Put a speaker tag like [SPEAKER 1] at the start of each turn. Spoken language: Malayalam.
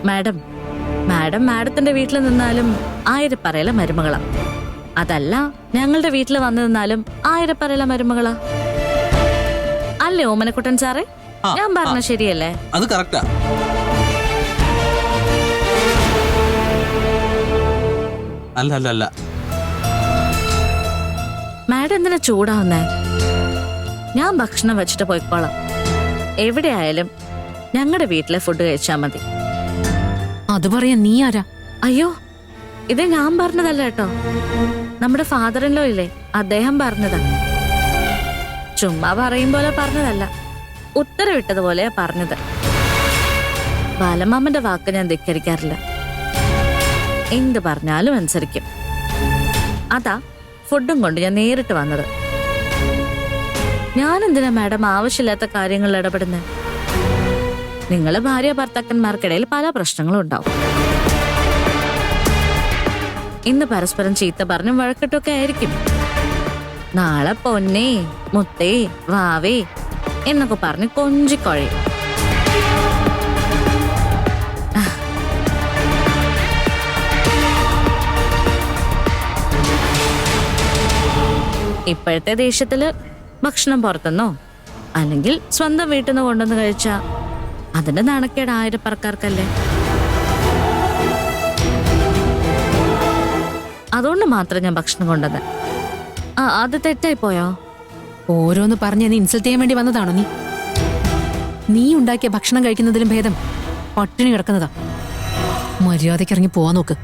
[SPEAKER 1] മാഡം മാഡത്തിന്റെ വീട്ടിൽ നിന്നാലും ആയിരപ്പറയില മരുമകളാ. അതല്ല ഞങ്ങളുടെ വീട്ടിൽ വന്നു നിന്നാലും ആയിരപ്പറയില മരുമകളാ. അല്ലേ ഓമനക്കുട്ടൻ സാറേ? ഞാൻ പറഞ്ഞ ശരിയല്ലേ?
[SPEAKER 2] അത് കറക്റ്റാ. അല്ല
[SPEAKER 1] മാഡം എന്തിനാ ചൂടാവുന്നേ? ഞാൻ ഭക്ഷണം വെച്ചിട്ട് പോയിക്കോളാം. എവിടെയായാലും ഞങ്ങളുടെ വീട്ടിലെ ഫുഡ് കഴിച്ചാ മതി.
[SPEAKER 3] അത് പറയാ നീ ആരാ?
[SPEAKER 1] അയ്യോ, ഇത് ഞാൻ പറഞ്ഞതല്ല കേട്ടോ. നമ്മുടെ ഫാദറിൻലോ ഇല്ലേ, അദ്ദേഹം പറഞ്ഞതാ. ചുമ്മാ പറയും പോലെ പറഞ്ഞതല്ല, ഉത്തരവിട്ടതുപോലെയാ പറഞ്ഞത്. ബാലമാമന്റെ വാക്ക് ഞാൻ ധിക്കരിക്കാറില്ല. എന്ത് പറഞ്ഞാലും അനുസരിക്കും. അതാ ഫുഡും കൊണ്ട് ഞാൻ നേരിട്ട് വന്നത്. ഞാനെന്തിനാ മാഡം ആവശ്യമില്ലാത്ത കാര്യങ്ങളിൽ ഇടപെടുന്നത്? നിങ്ങളെ ഭാര്യ ഭർത്താക്കന്മാർക്കിടയിൽ പല പ്രശ്നങ്ങളും ഉണ്ടാവും. ഇന്ന് പരസ്പരം ചീത്ത പറഞ്ഞും വഴക്കിട്ടൊക്കെ ആയിരിക്കും. നാളെ പൊന്നേ മുത്തേ വാവേ എന്നൊക്കെ പറഞ്ഞ് കൊഞ്ചിക്കൊഴയും. ഇപ്പോഴത്തെ ദേഷ്യത്തില് ഭക്ഷണം പുറത്തുനിന്നോ അല്ലെങ്കിൽ സ്വന്തം വീട്ടിൽ നിന്ന് കൊണ്ടുവന്ന് കഴിച്ചാ അതിന്റെ നാണക്കേട് ആയിരപ്പറക്കാർക്കല്ലേ. അതുകൊണ്ട് മാത്രം ഞാൻ ഭക്ഷണം കൊണ്ടത്. അത് തെറ്റായി പോയോ?
[SPEAKER 3] ഓരോന്ന് പറഞ്ഞ് നീ ഇൻസൾട്ട് ചെയ്യാൻ വേണ്ടി വന്നതാണോ നീ? നീ ഉണ്ടാക്കിയ ഭക്ഷണം കഴിക്കുന്നതിലും ഭേദം പട്ടിണി കിടക്കുന്നതാ. മര്യാദയ്ക്ക് ഇറങ്ങി പോവാൻ നോക്ക്.